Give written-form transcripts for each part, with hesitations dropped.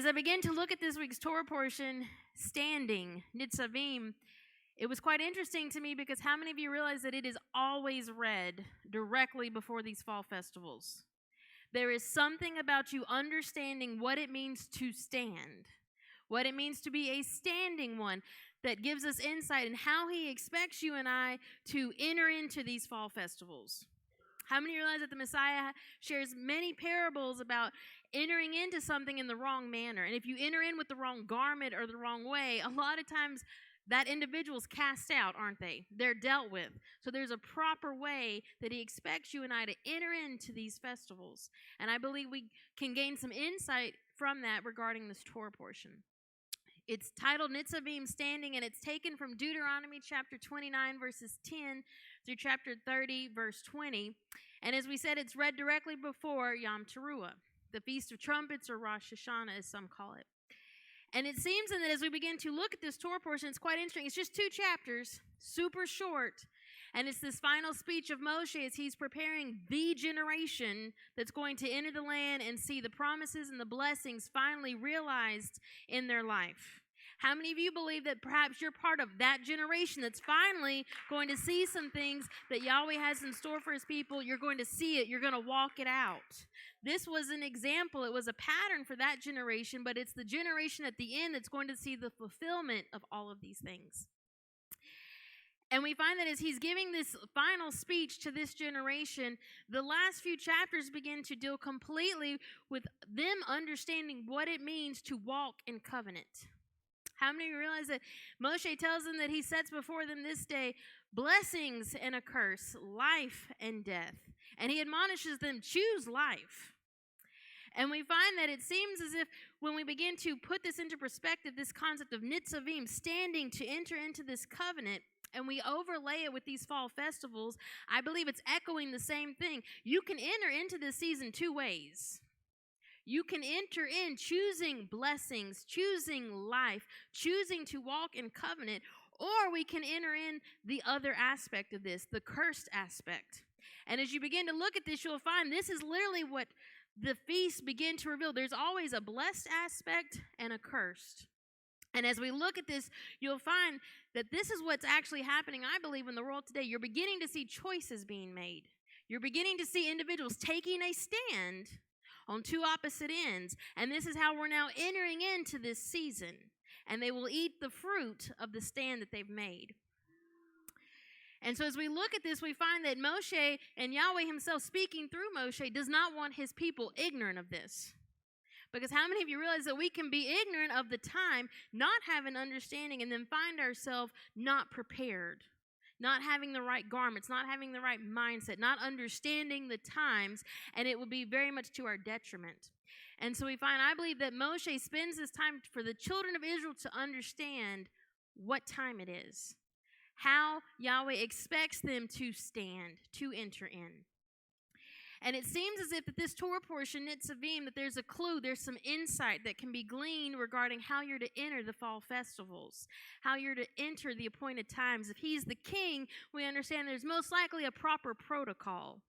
I began to look at this week's Torah portion, standing, Nitzavim, it was quite interesting to me because how many of you realize that it is always read directly before these fall festivals? There is something about you understanding what it means to stand, what it means to be a standing one, that gives us insight in how he expects you and I to enter into these fall festivals. How many realize that the Messiah shares many parables about entering into something in the wrong manner? And if you enter in with the wrong garment or the wrong way, a lot of times that individual's cast out, aren't they? They're dealt with. So there's a proper way that he expects you and I to enter into these festivals. And I believe we can gain some insight from that regarding this Torah portion. It's titled Nitzavim, Standing, and it's taken from Deuteronomy chapter 29, verses 10 through chapter 30, verse 20. And as we said, it's read directly before Yom Teruah, the Feast of Trumpets, or Rosh Hashanah, as some call it. And it seems that as we begin to look at this Torah portion, it's quite interesting. It's just 2 chapters, super short. And it's this final speech of Moshe as he's preparing the generation that's going to enter the land and see the promises and the blessings finally realized in their life. How many of you believe that perhaps you're part of that generation that's finally going to see some things that Yahweh has in store for his people? You're going to see it. You're going to walk it out. This was an example. It was a pattern for that generation, but it's the generation at the end that's going to see the fulfillment of all of these things. And we find that as he's giving this final speech to this generation, the last few chapters begin to deal completely with them understanding what it means to walk in covenant. How many realize that Moshe tells them that he sets before them this day blessings and a curse, life and death. And he admonishes them, choose life. And we find that it seems as if when we begin to put this into perspective, this concept of Nitzavim, standing to enter into this covenant, and we overlay it with these fall festivals, I believe it's echoing the same thing. You can enter into this season 2 ways. You can enter in choosing blessings, choosing life, choosing to walk in covenant, or we can enter in the other aspect of this, the cursed aspect. And as you begin to look at this, you'll find this is literally what the feasts begin to reveal. There's always a blessed aspect and a cursed. And as we look at this, you'll find that this is what's actually happening, I believe, in the world today. You're beginning to see choices being made. You're beginning to see individuals taking a stand on 2 opposite ends. And this is how we're now entering into this season. And they will eat the fruit of the stand that they've made. And so as we look at this, we find that Moshe and Yahweh himself speaking through Moshe does not want his people ignorant of this. Because how many of you realize that we can be ignorant of the time, not have an understanding, and then find ourselves not prepared, not having the right garments, not having the right mindset, not understanding the times, and it will be very much to our detriment. And so we find, I believe that Moshe spends this time for the children of Israel to understand what time it is, how Yahweh expects them to stand, to enter in. And it seems as if that this Torah portion, Nitzavim, that there's a clue, there's some insight that can be gleaned regarding how you're to enter the fall festivals, how you're to enter the appointed times. If he's the king, we understand there's most likely a proper protocol.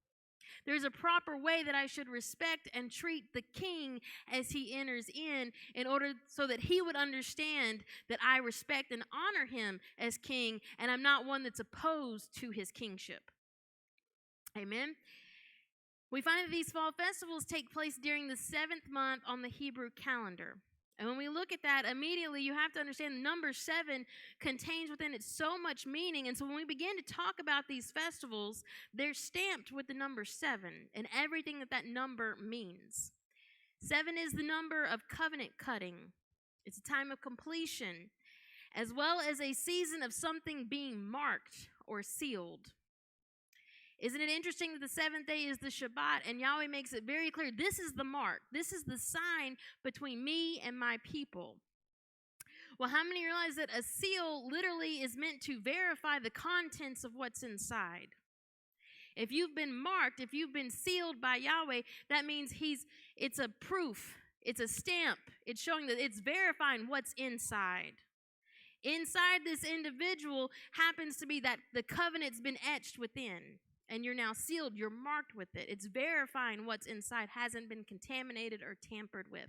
There's a proper way that I should respect and treat the king as he enters in order so that he would understand that I respect and honor him as king, and I'm not one that's opposed to his kingship. Amen. We find that these fall festivals take place during the 7th month on the Hebrew calendar. And when we look at that, immediately you have to understand the number 7 contains within it so much meaning. And so when we begin to talk about these festivals, they're stamped with the number 7 and everything that that number means. 7 is the number of covenant cutting. It's a time of completion, as well as a season of something being marked or sealed. Isn't it interesting that the 7th day is the Shabbat, and Yahweh makes it very clear, this is the mark. This is the sign between me and my people. Well, how many realize that a seal literally is meant to verify the contents of what's inside? If you've been marked, if you've been sealed by Yahweh, that means it's a proof, it's a stamp. It's showing that it's verifying what's inside. Inside this individual happens to be that the covenant's been etched within. And you're now sealed, you're marked with it. It's verifying what's inside hasn't been contaminated or tampered with.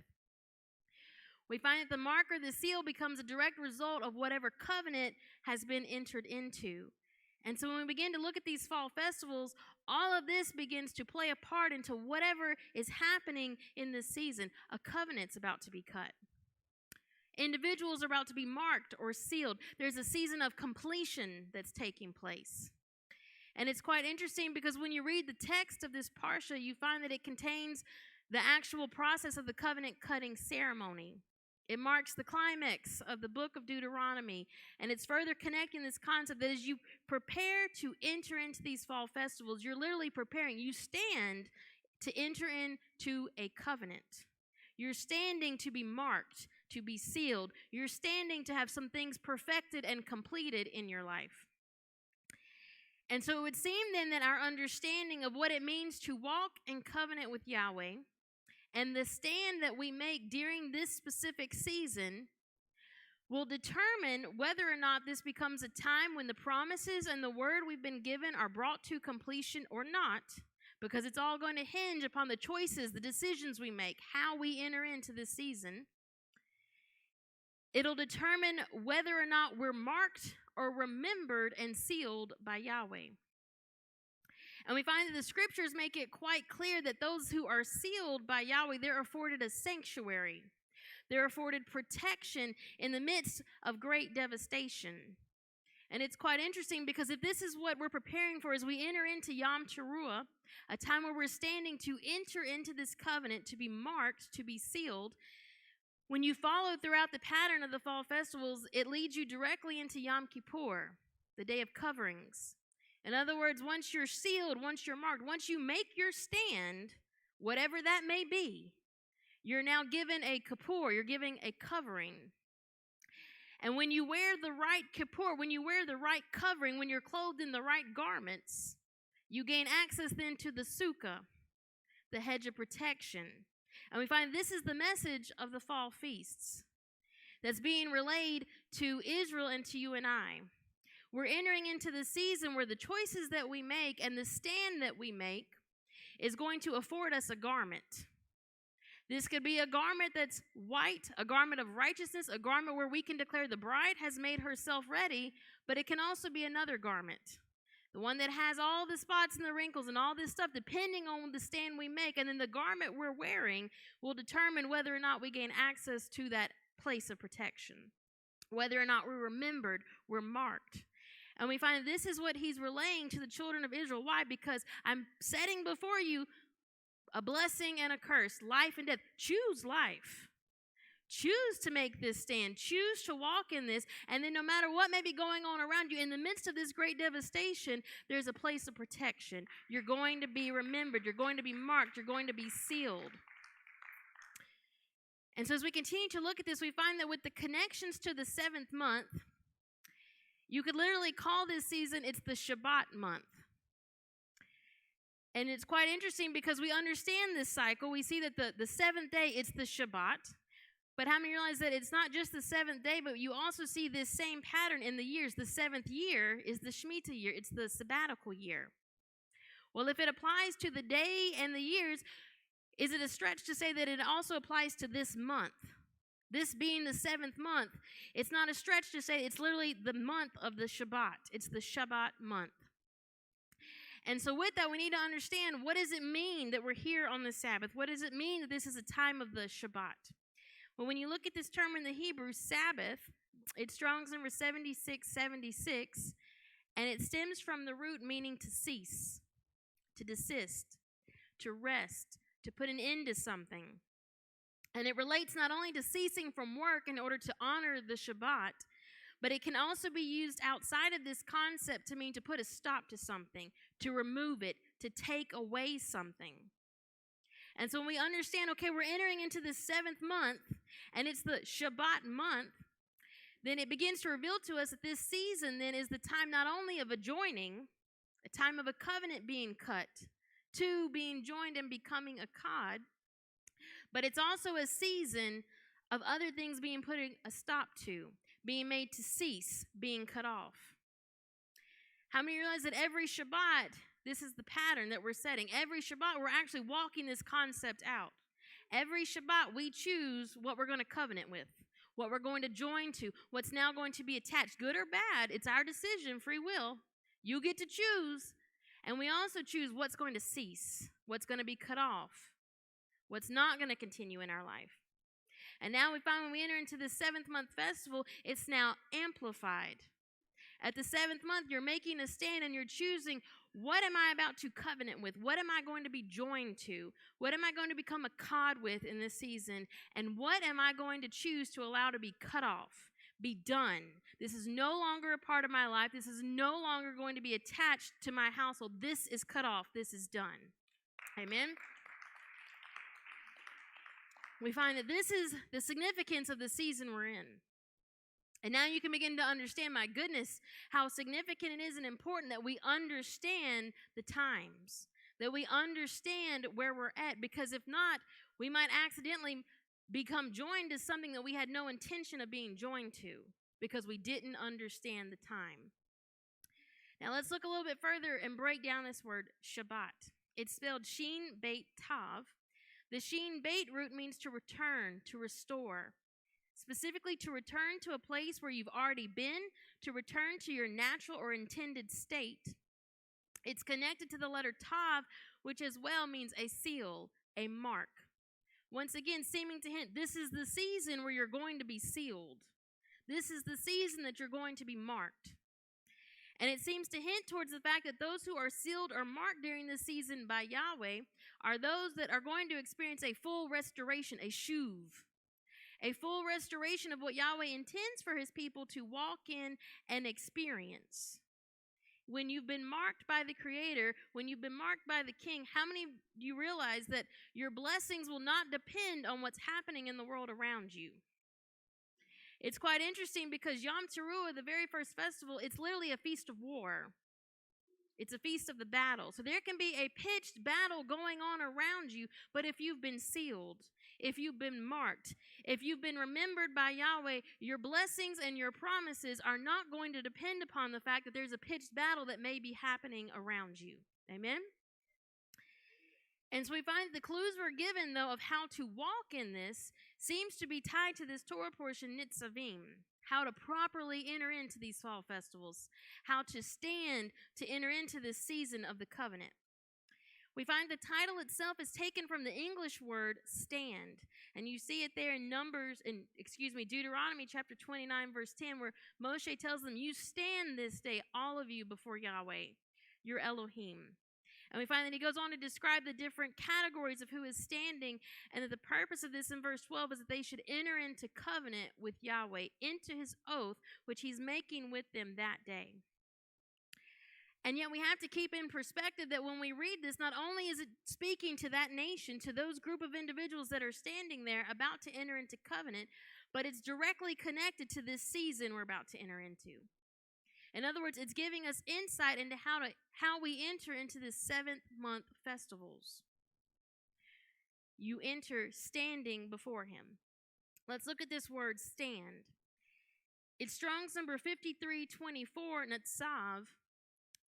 We find that the marker, the seal, becomes a direct result of whatever covenant has been entered into. And so when we begin to look at these fall festivals, all of this begins to play a part into whatever is happening in this season. A covenant's about to be cut. Individuals are about to be marked or sealed. There's a season of completion that's taking place. And it's quite interesting because when you read the text of this parsha, you find that it contains the actual process of the covenant cutting ceremony. It marks the climax of the book of Deuteronomy, and it's further connecting this concept that as you prepare to enter into these fall festivals, you're literally preparing. You stand to enter into a covenant. You're standing to be marked, to be sealed. You're standing to have some things perfected and completed in your life. And so it would seem then that our understanding of what it means to walk in covenant with Yahweh and the stand that we make during this specific season will determine whether or not this becomes a time when the promises and the word we've been given are brought to completion or not, because it's all going to hinge upon the choices, the decisions we make, how we enter into this season. It'll determine whether or not we're marked or remembered and sealed by Yahweh. And we find that the scriptures make it quite clear that those who are sealed by Yahweh, they're afforded a sanctuary. They're afforded protection in the midst of great devastation. And it's quite interesting because if this is what we're preparing for as we enter into Yom Teruah, a time where we're standing to enter into this covenant, to be marked, to be sealed, when you follow throughout the pattern of the fall festivals, it leads you directly into Yom Kippur, the Day of Coverings. In other words, once you're sealed, once you're marked, once you make your stand, whatever that may be, you're now given a kippur, you're giving a covering. And when you wear the right kippur, when you wear the right covering, when you're clothed in the right garments, you gain access then to the sukkah, the hedge of protection. And we find this is the message of the fall feasts that's being relayed to Israel and to you and I. We're entering into the season where the choices that we make and the stand that we make is going to afford us a garment. This could be a garment that's white, a garment of righteousness, a garment where we can declare the bride has made herself ready, but it can also be another garment, the one that has all the spots and the wrinkles and all this stuff, depending on the stand we make. And then the garment we're wearing will determine whether or not we gain access to that place of protection, whether or not we're remembered, we're marked. And we find this is what he's relaying to the children of Israel. Why? Because I'm setting before you a blessing and a curse, life and death. Choose life. Choose to make this stand. Choose to walk in this. And then no matter what may be going on around you, in the midst of this great devastation, there's a place of protection. You're going to be remembered. You're going to be marked. You're going to be sealed. And so as we continue to look at this, we find that with the connections to the 7th month, you could literally call this season, it's the Shabbat month. And it's quite interesting because we understand this cycle. We see that the 7th day, it's the Shabbat. But how many realize that it's not just the 7th day, but you also see this same pattern in the years. The 7th year is the Shemitah year. It's the sabbatical year. Well, if it applies to the day and the years, is it a stretch to say that it also applies to this month? This being the 7th month, it's not a stretch to say it's literally the month of the Shabbat. It's the Shabbat month. And so with that, we need to understand, what does it mean that we're here on the Sabbath? What does it mean that this is a time of the Shabbat? Well, when you look at this term in the Hebrew, Sabbath, it's Strong's number 7676, and it stems from the root meaning to cease, to desist, to rest, to put an end to something. And it relates not only to ceasing from work in order to honor the Shabbat, but it can also be used outside of this concept to mean to put a stop to something, to remove it, to take away something. And so when we understand, okay, we're entering into the 7th month, and it's the Shabbat month, then it begins to reveal to us that this season then is the time not only of a joining, a time of a covenant being cut, two, being joined and becoming a Echad, but it's also a season of other things being put a stop to, being made to cease, being cut off. How many realize that every Shabbat, this is the pattern that we're setting? Every Shabbat, we're actually walking this concept out. Every Shabbat, we choose what we're going to covenant with, what we're going to join to, what's now going to be attached, good or bad. It's our decision, free will. You get to choose. And we also choose what's going to cease, what's going to be cut off, what's not going to continue in our life. And now we find when we enter into the 7th month festival, it's now amplified. At the 7th month, you're making a stand and you're choosing, what am I about to covenant with? What am I going to be joined to? What am I going to become a cod with in this season? And what am I going to choose to allow to be cut off, be done? This is no longer a part of my life. This is no longer going to be attached to my household. This is cut off. This is done. Amen? We find that this is the significance of the season we're in. And now you can begin to understand, my goodness, how significant it is and important that we understand the times, that we understand where we're at, because if not, we might accidentally become joined to something that we had no intention of being joined to because we didn't understand the time. Now let's look a little bit further and break down this word Shabbat. It's spelled Shin Beit Tav. The Shin Beit root means to return, to restore. Specifically, to return to a place where you've already been, to return to your natural or intended state. It's connected to the letter Tav, which as well means a seal, a mark. Once again, seeming to hint, this is the season where you're going to be sealed. This is the season that you're going to be marked. And it seems to hint towards the fact that those who are sealed or marked during this season by Yahweh are those that are going to experience a full restoration, a shuv. A full restoration of what Yahweh intends for his people to walk in and experience. When you've been marked by the Creator, when you've been marked by the King, how many do you realize that your blessings will not depend on what's happening in the world around you? It's quite interesting because Yom Teruah, the very first festival, it's literally a feast of war. It's a feast of the battle. So there can be a pitched battle going on around you, but if you've been sealed, if you've been marked, if you've been remembered by Yahweh, your blessings and your promises are not going to depend upon the fact that there's a pitched battle that may be happening around you. Amen? And so we find the clues we're given, though, of how to walk in this seems to be tied to this Torah portion, Nitzavim. How to properly enter into these fall festivals. How to stand to enter into this season of the covenant. We find the title itself is taken from the English word stand. And you see it there in Deuteronomy chapter 29, verse 10, where Moshe tells them, you stand this day, all of you, before Yahweh, your Elohim. And we find that he goes on to describe the different categories of who is standing, and that the purpose of this in verse 12 is that they should enter into covenant with Yahweh, into his oath, which he's making with them that day. And yet we have to keep in perspective that when we read this, not only is it speaking to that nation, to those group of individuals that are standing there about to enter into covenant, but it's directly connected to this season we're about to enter into. In other words, it's giving us insight into how we enter into the 7th month festivals. You enter standing before him. Let's look at this word stand. It's Strong's number 5324, Nitzav,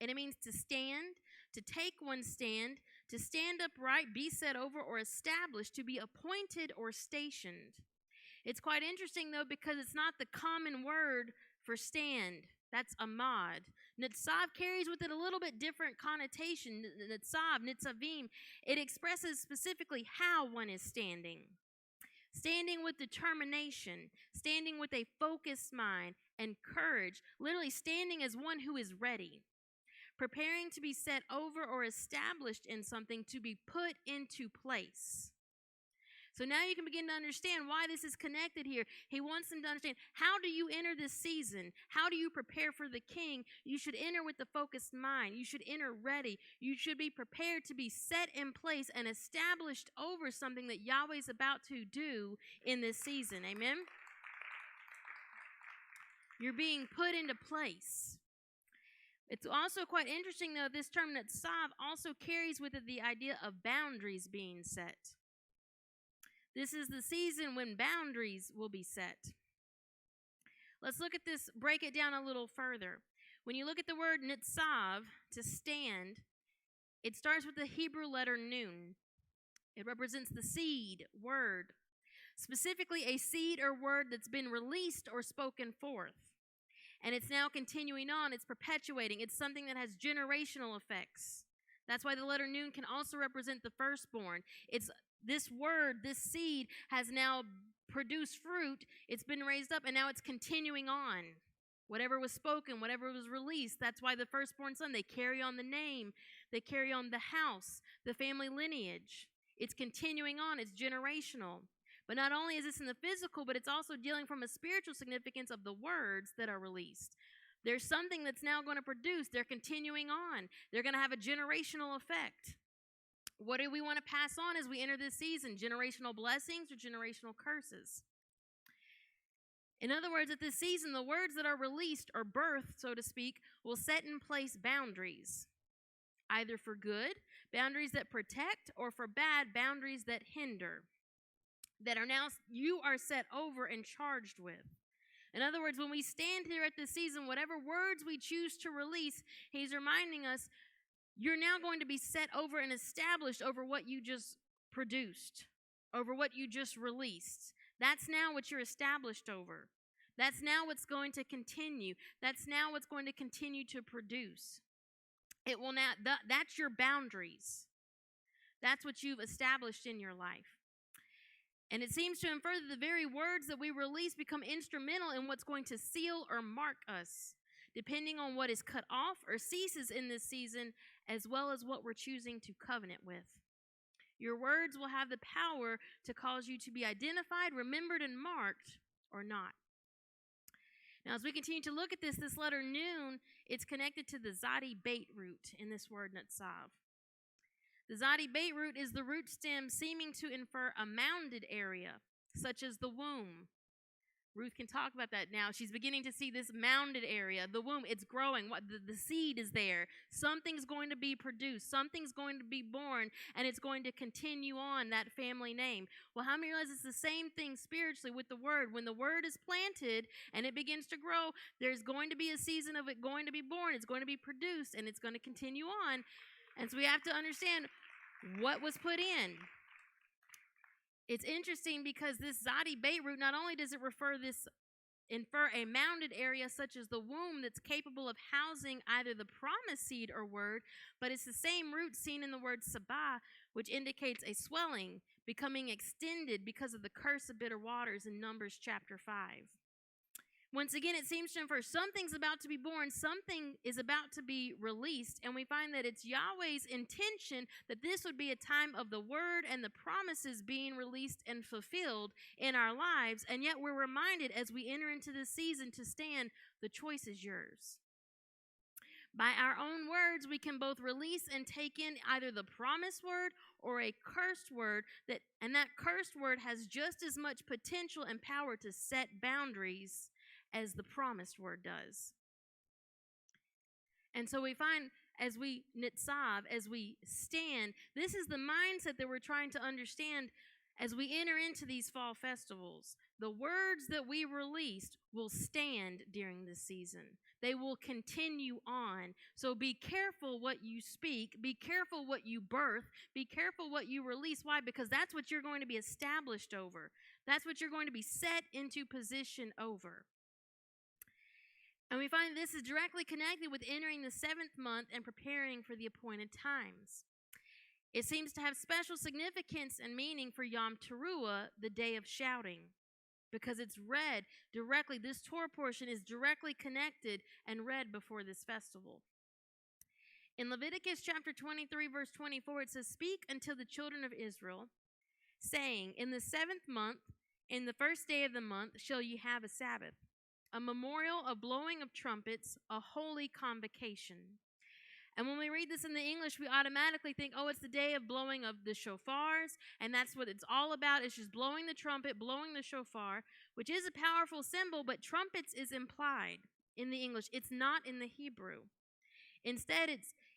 and it means to stand, to take one's stand, to stand upright, be set over, or established, to be appointed or stationed. It's quite interesting, though, because it's not the common word for stand. That's amad. Nitzav carries with it a little bit different connotation. Nitzavim, it expresses specifically how one is standing. Standing with determination, standing with a focused mind and courage, literally standing as one who is ready. Preparing to be set over or established in something, to be put into place. So now you can begin to understand why this is connected here. He wants them to understand, how do you enter this season? How do you prepare for the king? You should enter with the focused mind. You should enter ready. You should be prepared to be set in place and established over something that Yahweh is about to do in this season. Amen? You're being put into place. It's also quite interesting, though, this term Nitzav also carries with it the idea of boundaries being set. This is the season when boundaries will be set. Let's look at this, break it down a little further. When you look at the word nitzav, to stand, it starts with the Hebrew letter nun. It represents the seed, word, specifically a seed or word that's been released or spoken forth. And it's now continuing on, it's perpetuating, it's something that has generational effects. That's why the letter Nun can also represent the firstborn. It's this word, this seed has now produced fruit, it's been raised up, and now it's continuing on. Whatever was spoken, whatever was released, that's why the firstborn son, they carry on the name, they carry on the house, the family lineage. It's continuing on, it's generational. But not only is this in the physical, but it's also dealing from a spiritual significance of the words that are released. There's something that's now going to produce. They're continuing on. They're going to have a generational effect. What do we want to pass on as we enter this season? Generational blessings or generational curses? In other words, at this season, the words that are released or birthed, so to speak, will set in place boundaries, either for good, boundaries that protect, or for bad, boundaries that hinder, that are now you are set over and charged with. In other words, when we stand here at this season, whatever words we choose to release, he's reminding us, you're now going to be set over and established over what you just produced, over what you just released. That's now what you're established over. That's now what's going to continue. That's now what's going to continue to produce. It will now, that's your boundaries. That's what you've established in your life. And it seems to infer that the very words that we release become instrumental in what's going to seal or mark us, depending on what is cut off or ceases in this season, as well as what we're choosing to covenant with. Your words will have the power to cause you to be identified, remembered, and marked, or not. Now, as we continue to look at this letter Nun, it's connected to the Zadi bait root in this word Nitzav. The Zadi bait root is the root stem seeming to infer a mounded area, such as the womb. Ruth can talk about that now. She's beginning to see this mounded area, the womb. It's growing. The seed is there. Something's going to be produced. Something's going to be born, and it's going to continue on that family name. Well, how many realize it's the same thing spiritually with the word? When the word is planted and it begins to grow, there's going to be a season of it going to be born. It's going to be produced, and it's going to continue on. And so we have to understand what was put in. It's interesting because this Zadi bait root, not only does it infer a mounded area such as the womb that's capable of housing either the promised seed or word, but it's the same root seen in the word sabah, which indicates a swelling, becoming extended because of the curse of bitter waters in Numbers chapter 5. Once again, it seems to infer something's about to be born, something is about to be released, and we find that it's Yahweh's intention that this would be a time of the word and the promises being released and fulfilled in our lives, and yet we're reminded as we enter into this season to stand, the choice is yours. By our own words, we can both release and take in either the promised word or a cursed word, and that cursed word has just as much potential and power to set boundaries as the promised word does. And so we find as we nitzav, as we stand, this is the mindset that we're trying to understand as we enter into these fall festivals. The words that we released will stand during this season. They will continue on. So be careful what you speak. Be careful what you birth. Be careful what you release. Why? Because that's what you're going to be established over. That's what you're going to be set into position over. And we find this is directly connected with entering the 7th month and preparing for the appointed times. It seems to have special significance and meaning for Yom Teruah, the day of shouting, because it's read directly. This Torah portion is directly connected and read before this festival. In Leviticus chapter 23, verse 24, it says, "Speak unto the children of Israel, saying, in the 7th month, in the 1st day of the month, shall ye have a Sabbath, a memorial of blowing of trumpets, a holy convocation." And when we read this in the English, we automatically think, oh, it's the day of blowing of the shofars, and that's what it's all about. It's just blowing the trumpet, blowing the shofar, which is a powerful symbol, but trumpets is implied in the English. It's not in the Hebrew. Instead,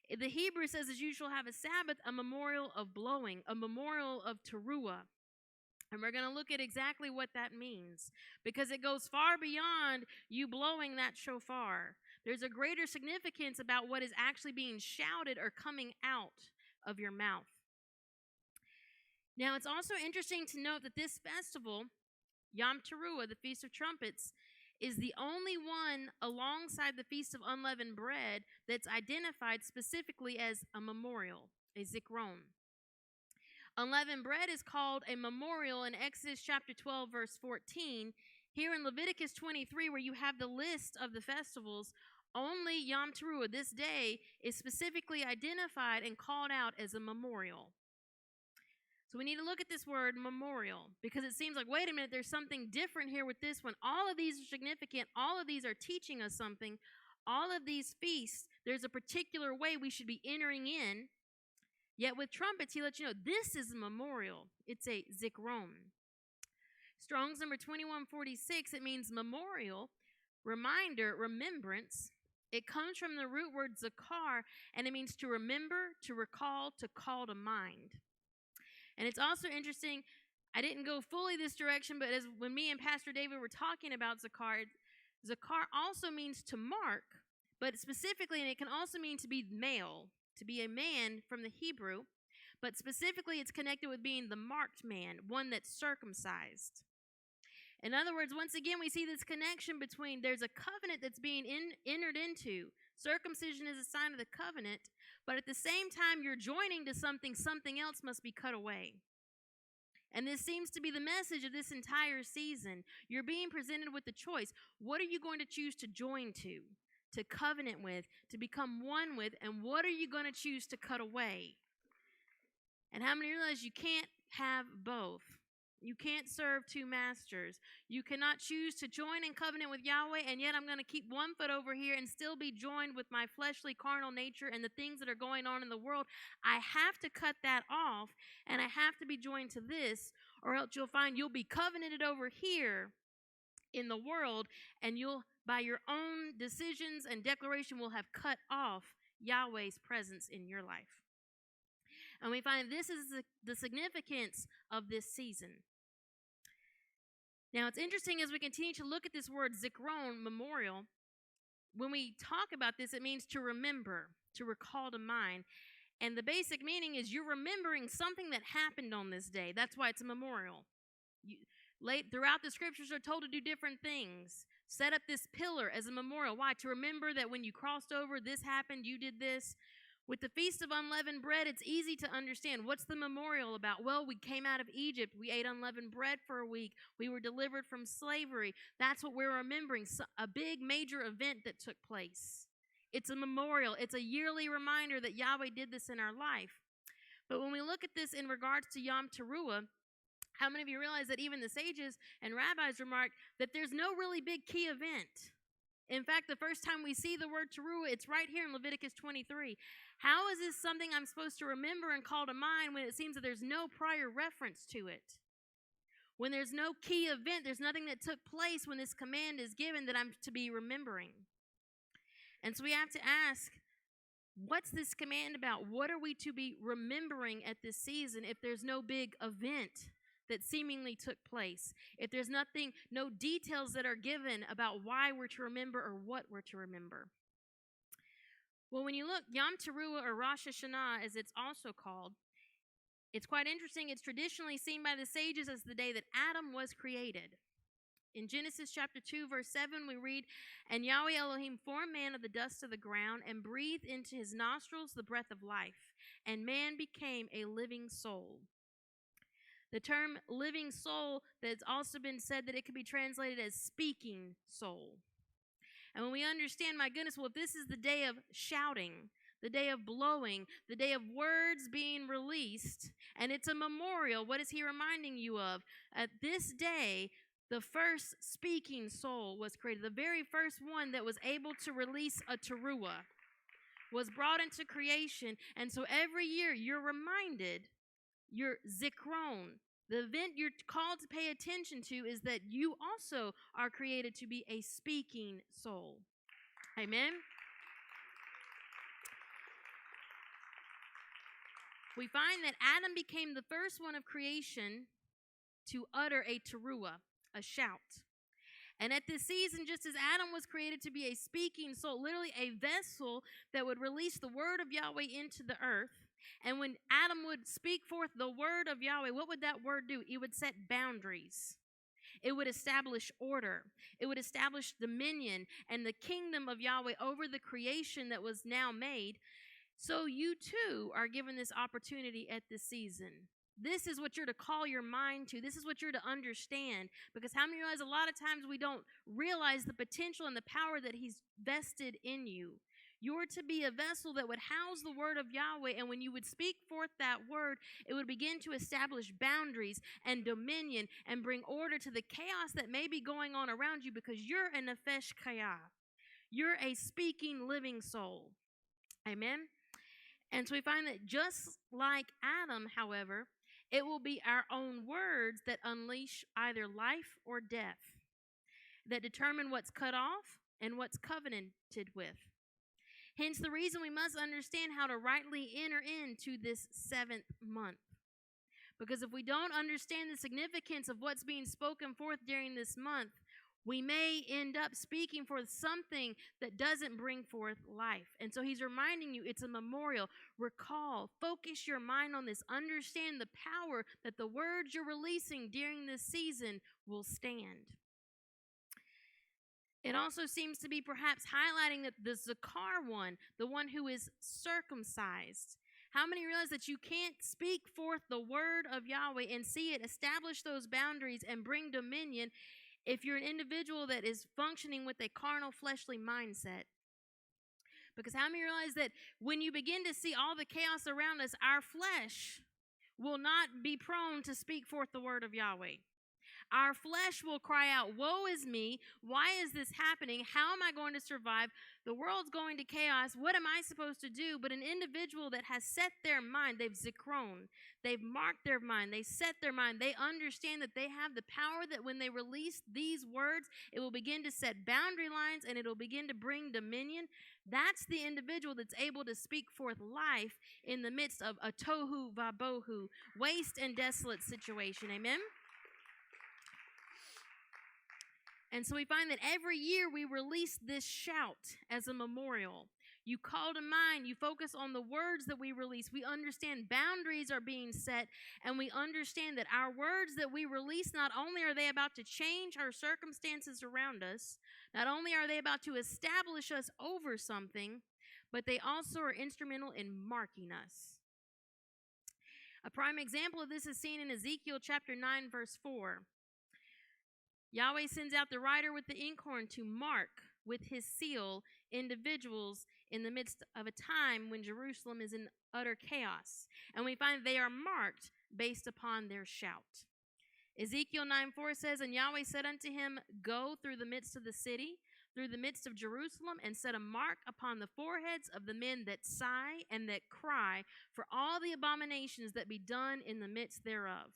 the Hebrew says, as you shall have a Sabbath, a memorial of blowing, a memorial of teruah. And we're going to look at exactly what that means, because it goes far beyond you blowing that shofar. There's a greater significance about what is actually being shouted or coming out of your mouth. Now, it's also interesting to note that this festival, Yom Teruah, the Feast of Trumpets, is the only one alongside the Feast of Unleavened Bread that's identified specifically as a memorial, a zikron. Unleavened bread is called a memorial in Exodus chapter 12, verse 14. Here in Leviticus 23, where you have the list of the festivals, only Yom Teruah, this day, is specifically identified and called out as a memorial. So we need to look at this word memorial, because it seems like, wait a minute, there's something different here with this one. All of these are significant. All of these are teaching us something. All of these feasts, there's a particular way we should be entering in. Yet with trumpets, he lets you know this is a memorial. It's a zikron. Strong's number 2146, it means memorial, reminder, remembrance. It comes from the root word zakar, and it means to remember, to recall, to call to mind. And it's also interesting, I didn't go fully this direction, but when me and Pastor David were talking about zakar, zakar also means to mark, but specifically, and it can also mean to be male, to be a man from the Hebrew, but specifically it's connected with being the marked man, one that's circumcised. In other words, once again, we see this connection between there's a covenant that's being entered into. Circumcision is a sign of the covenant, but at the same time you're joining to something, something else must be cut away. And this seems to be the message of this entire season. You're being presented with the choice. What are you going to choose to join to covenant with, to become one with, and what are you going to choose to cut away? And how many realize you can't have both? You can't serve two masters. You cannot choose to join in covenant with Yahweh, and yet I'm going to keep one foot over here and still be joined with my fleshly, carnal nature and the things that are going on in the world. I have to cut that off, and I have to be joined to this, or else you'll find you'll be covenanted over here in the world, and you'll, by your own decisions and declaration, will have cut off Yahweh's presence in your life. And we find this is the significance of this season. Now, it's interesting as we continue to look at this word zikron, memorial. When we talk about this, it means to remember, to recall to mind. And the basic meaning is you're remembering something that happened on this day. That's why it's a memorial. Throughout the scriptures are told to do different things. Set up this pillar as a memorial. Why? To remember that when you crossed over, this happened, you did this. With the Feast of Unleavened Bread, it's easy to understand. What's the memorial about? Well, we came out of Egypt. We ate unleavened bread for a week. We were delivered from slavery. That's what we're remembering, a big major event that took place. It's a memorial. It's a yearly reminder that Yahweh did this in our life. But when we look at this in regards to Yom Teruah, how many of you realize that even the sages and rabbis remarked that there's no really big key event? In fact, the first time we see the word Teruah, it's right here in Leviticus 23. How is this something I'm supposed to remember and call to mind when it seems that there's no prior reference to it? When there's no key event, there's nothing that took place when this command is given that I'm to be remembering. And so we have to ask, what's this command about? What are we to be remembering at this season if there's no big event that seemingly took place? If there's nothing, no details that are given about why we're to remember or what we're to remember. Well, when you look, Yom Teruah, or Rosh Hashanah, as it's also called, it's quite interesting. It's traditionally seen by the sages as the day that Adam was created. In Genesis chapter 2, verse 7, we read, "And Yahweh Elohim formed man of the dust of the ground and breathed into his nostrils the breath of life, and man became a living soul." The term living soul, that's also been said that it could be translated as speaking soul. And when we understand, my goodness, well, if this is the day of shouting, the day of blowing, the day of words being released, and it's a memorial, what is he reminding you of? At this day, the first speaking soul was created. The very first one that was able to release a teruah was brought into creation. And so every year you're reminded, your zikron, the event you're called to pay attention to is that you also are created to be a speaking soul. Amen? We find that Adam became the first one of creation to utter a teruah, a shout. And at this season, just as Adam was created to be a speaking soul, literally a vessel that would release the word of Yahweh into the earth, and when Adam would speak forth the word of Yahweh, what would that word do? It would set boundaries. It would establish order. It would establish dominion and the kingdom of Yahweh over the creation that was now made. So you too are given this opportunity at this season. This is what you're to call your mind to. This is what you're to understand. Because how many realize a lot of times we don't realize the potential and the power that He's vested in you. You're to be a vessel that would house the word of Yahweh, and when you would speak forth that word, it would begin to establish boundaries and dominion and bring order to the chaos that may be going on around you, because you're a nefesh kaya. You're a speaking, living soul. Amen? And so we find that just like Adam, however, it will be our own words that unleash either life or death, that determine what's cut off and what's covenanted with. Hence the reason we must understand how to rightly enter into this 7th month. Because if we don't understand the significance of what's being spoken forth during this month, we may end up speaking forth something that doesn't bring forth life. And so He's reminding you it's a memorial. Recall, focus your mind on this. Understand the power that the words you're releasing during this season will stand. It also seems to be perhaps highlighting that the Zakar one, the one who is circumcised. How many realize that you can't speak forth the word of Yahweh and see it establish those boundaries and bring dominion if you're an individual that is functioning with a carnal, fleshly mindset? Because how many realize that when you begin to see all the chaos around us, our flesh will not be prone to speak forth the word of Yahweh. Our flesh will cry out, woe is me, why is this happening? How am I going to survive? The world's going to chaos. What am I supposed to do? But an individual that has set their mind, they've zikron, they've marked their mind, they set their mind, they understand that they have the power that when they release these words, it will begin to set boundary lines and it will begin to bring dominion. That's the individual that's able to speak forth life in the midst of a tohu vabohu, waste and desolate situation. Amen? And so we find that every year we release this shout as a memorial. You call to mind, you focus on the words that we release. We understand boundaries are being set, and we understand that our words that we release, not only are they about to change our circumstances around us, not only are they about to establish us over something, but they also are instrumental in marking us. A prime example of this is seen in Ezekiel chapter 9, verse 4. Yahweh sends out the writer with the inkhorn to mark with his seal individuals in the midst of a time when Jerusalem is in utter chaos. And we find they are marked based upon their shout. Ezekiel 9:4 says, and Yahweh said unto him, go through the midst of the city, through the midst of Jerusalem, and set a mark upon the foreheads of the men that sigh and that cry for all the abominations that be done in the midst thereof.